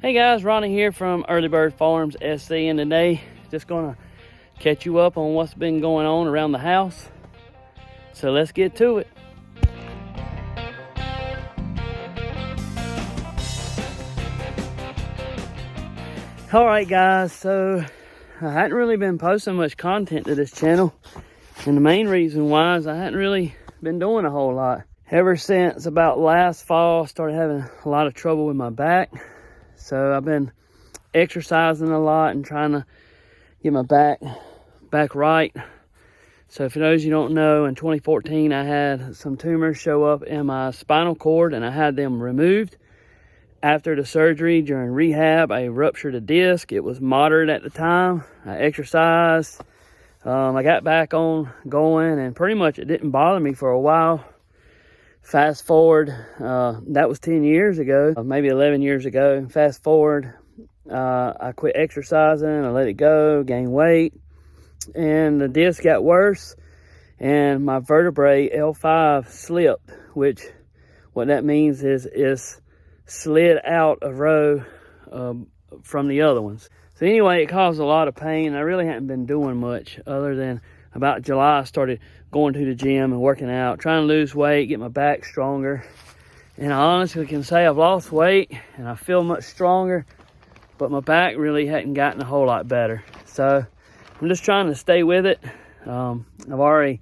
Hey guys, Ronnie here from Earlybird Farms SC, and today just gonna catch you up on what's been going on around the house. So let's get to it. All right guys, so I hadn't really been posting much content to this channel, and the main reason why is I hadn't really been doing a whole lot. Ever since about last fall, I started having a lot of trouble with my back. So I've been exercising a lot and trying to get my back right. So for those you don't know, in 2014 I had some tumors show up in my spinal cord and I had them removed. After the surgery, during rehab, I ruptured a disc. It was moderate at the time. I exercised. I got back on going, and pretty much it didn't bother me for a while. Fast forward, that was 10 years ago, maybe 11 years ago. Fast forward, I quit exercising, I let it go, gained weight, and the disc got worse, and my vertebrae L5 slipped, which what that means is slid out a row from the other ones. So anyway, it caused a lot of pain. I really hadn't been doing much other than about July I started going to the gym and working out, trying to lose weight, get my back stronger. And I honestly can say I've lost weight and I feel much stronger, but my back really hadn't gotten a whole lot better. So I'm just trying to stay with it. I've already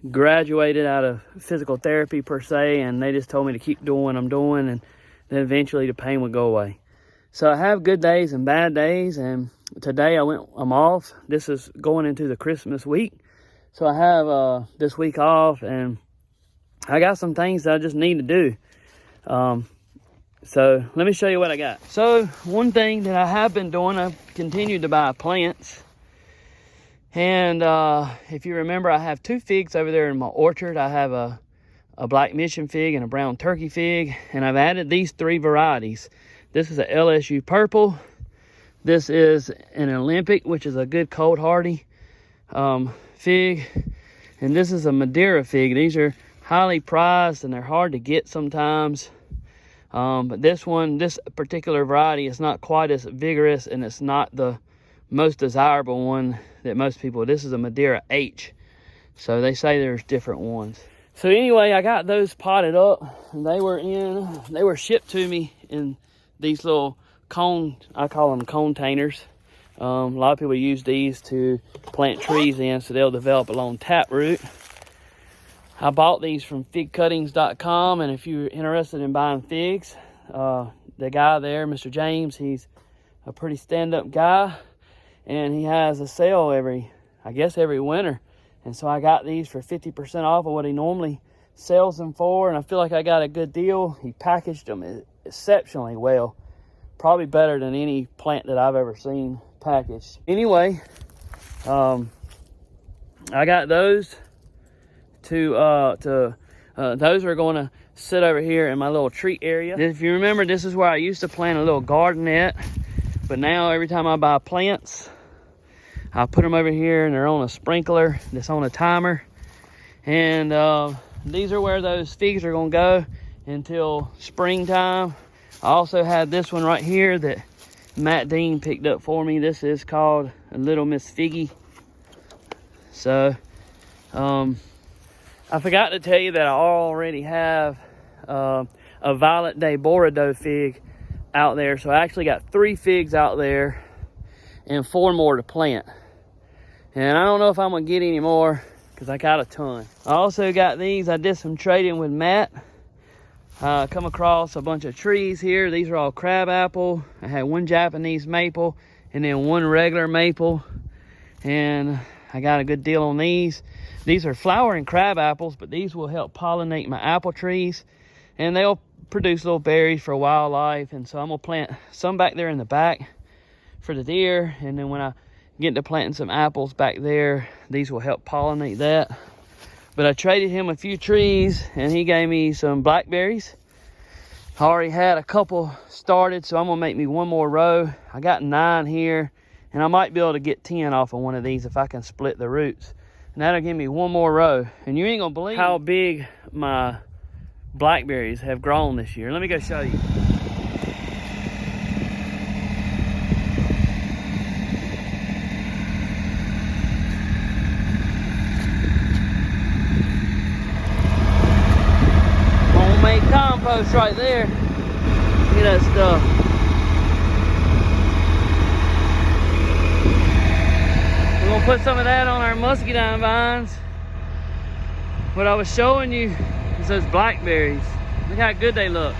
graduated out of physical therapy per se, and they just told me to keep doing what I'm doing, and then eventually the pain would go away. So I have good days and bad days, and today I'm off. This is going into the Christmas week. So I have this week off, and I got some things that I just need to do. So let me show you what I got. So one thing that I have been doing, I've continued to buy plants. And if you remember, I have two figs over there in my orchard. I have a black mission fig and a brown turkey fig, and I've added these three varieties. This is a LSU purple. This is an Olympic, which is a good cold hardy fig, and this is a Madeira fig. These are highly prized and they're hard to get sometimes, but this particular variety is not quite as vigorous, and it's not the most desirable one that most people. This is a Madeira H, so they say there's different ones. So anyway, I got those potted up, and they were shipped to me in these little I call them containers. A lot of people use these to plant trees in, so they'll develop along taproot. I bought these from figcuttings.com, and if you're interested in buying figs, the guy there, Mr. James, he's a pretty stand-up guy, and he has a sale every winter. And so I got these for 50% off of what he normally sells them for, and I feel like I got a good deal. He packaged them exceptionally well, probably better than any plant that I've ever seen packaged. Anyway, I got those those are going to sit over here in my little treat area. If you remember, this is where I used to plant a little gardenette, but now every time I buy plants, I put them over here, and they're on a sprinkler that's on a timer. And these are where those figs are going to go until springtime. I also had this one right here that Matt Dean picked up for me. This is called a Little Miss Figgy. So I forgot to tell you that I already have a Violet de Bordeaux fig out there. So I actually got 3 figs out there and 4 more to plant. And I don't know if I'm gonna get any more because I got a ton. I also got these. I did some trading with Matt. Come across a bunch of trees here. These are all crab apple. I had 1 Japanese maple and then 1 regular maple, and I got a good deal on these. These are flowering crab apples, but these will help pollinate my apple trees, and they'll produce little berries for wildlife. And so I'm gonna plant some back there in the back for the deer, and then when I get to planting some apples back there, these will help pollinate that. But I traded him a few trees, and he gave me some blackberries. I already had a couple started, so I'm gonna make me 1 more row. I got 9 here, and I might be able to get 10 off of one of these if I can split the roots. And that'll give me 1 more row. And you ain't gonna believe how big my blackberries have grown this year. Let me go show you. compost right there. Look at that stuff. We're gonna put some of that on our muscadine vines. What I was showing you is those blackberries. Look how good they look.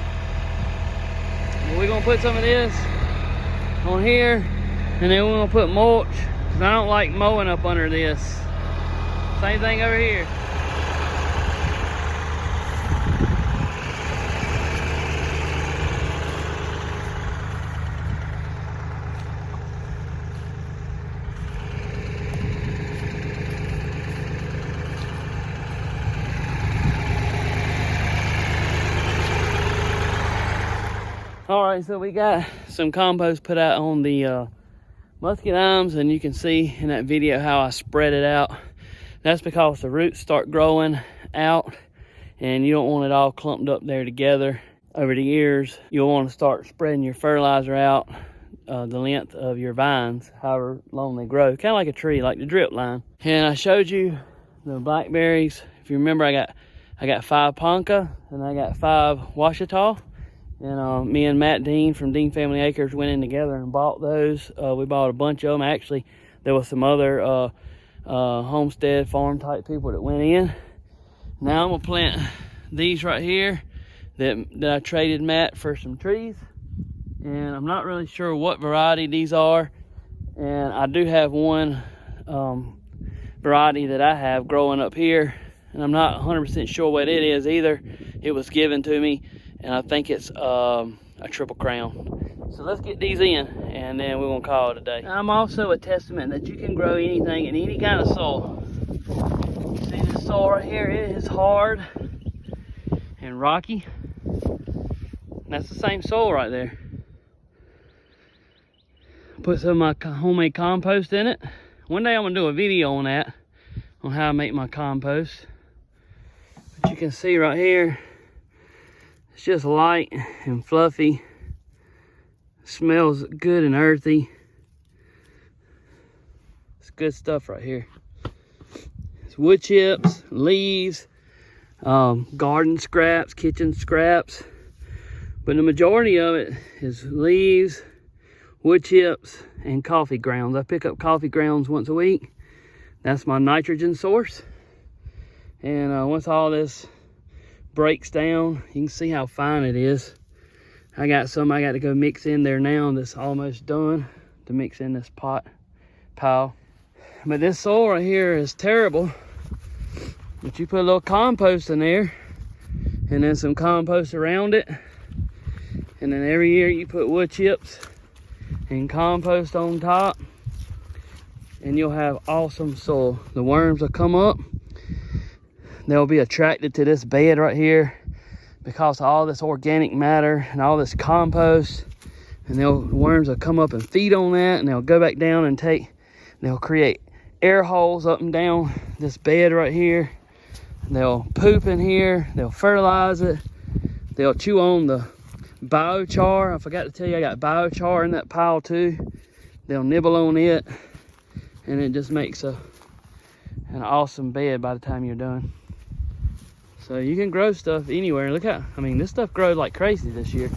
Well, we're gonna put some of this on here, and then we're gonna put mulch, because I don't like mowing up under this. Same thing over here. All right, so we got some compost put out on the muscadines, and you can see in that video how I spread it out. That's because the roots start growing out, and you don't want it all clumped up there together. Over the years, you'll want to start spreading your fertilizer out the length of your vines, however long they grow, kind of like a tree, like the drip line. And I showed you the blackberries. If you remember, I got 5 Ponca and I got 5 Washita. And me and Matt Dean from Dean Family Acres went in together and bought those. We bought a bunch of them. Actually, there was some other homestead farm type people that went in. Now I'm gonna plant these right here that I traded Matt for some trees. And I'm not really sure what variety these are. And I do have one variety that I have growing up here, and I'm not 100% sure what it is either. It was given to me, and I think it's a triple crown. So let's get these in, and then we're gonna call it a day. I'm also a testament that you can grow anything in any kind of soil. See this soil right here? It is hard and rocky. And that's the same soil right there. Put some of my homemade compost in it. One day I'm gonna do a video on that, on how I make my compost. But you can see right here, it's just light and fluffy. Smells good and earthy. It's good stuff right here. It's wood chips, leaves, garden scraps, kitchen scraps. But the majority of it is leaves, wood chips, and coffee grounds. I pick up coffee grounds once a week. That's my nitrogen source. And once all this breaks down, you can see how fine it is. I got some I got to go mix in there now that's almost done to mix in this pile. But this soil right here is terrible. But you put a little compost in there, and then some compost around it. And then every year you put wood chips and compost on top, and you'll have awesome soil. The worms will come up. They'll be attracted to this bed right here because of all this organic matter and all this compost. And the worms will come up and feed on that, and they'll go back down and they'll create air holes up and down this bed right here. They'll poop in here, they'll fertilize it, they'll chew on the biochar. I forgot to tell you I got biochar in that pile too. They'll nibble on it, and it just makes an awesome bed by the time you're done. So you can grow stuff anywhere. Look how, I mean, this stuff grows like crazy this year.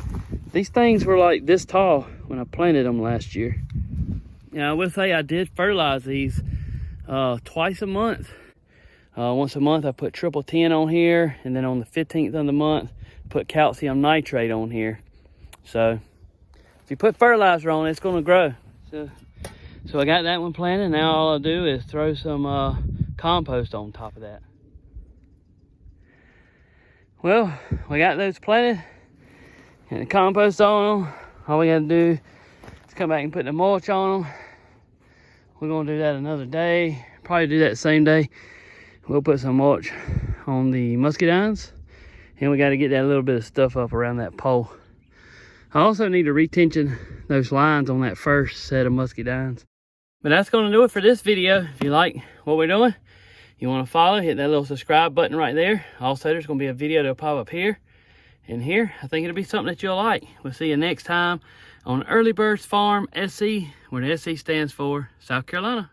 These things were like this tall when I planted them last year. Yeah, I would say I did fertilize these twice a month. Once a month I put triple 10 on here, and then on the 15th of the month put calcium nitrate on here. So if you put fertilizer on it, it's going to grow. So I got that one planted. Now all I'll do is throw some compost on top of that. Well, we got those planted and the compost on them. All we got to do is come back and put the mulch on them. We're going to do that another day. Probably do that same day. We'll put some mulch on the muscadines, and we got to get that little bit of stuff up around that pole. I also need to retension those lines on that first set of muscadines. But that's going to do it for this video. If you like what we're doing, you want to follow, hit that little subscribe button right there. Also, there's going to be a video that'll pop up here and here. I think it'll be something that you'll like. We'll see you next time on Earlybird's Farm SC, where the SC stands for South Carolina.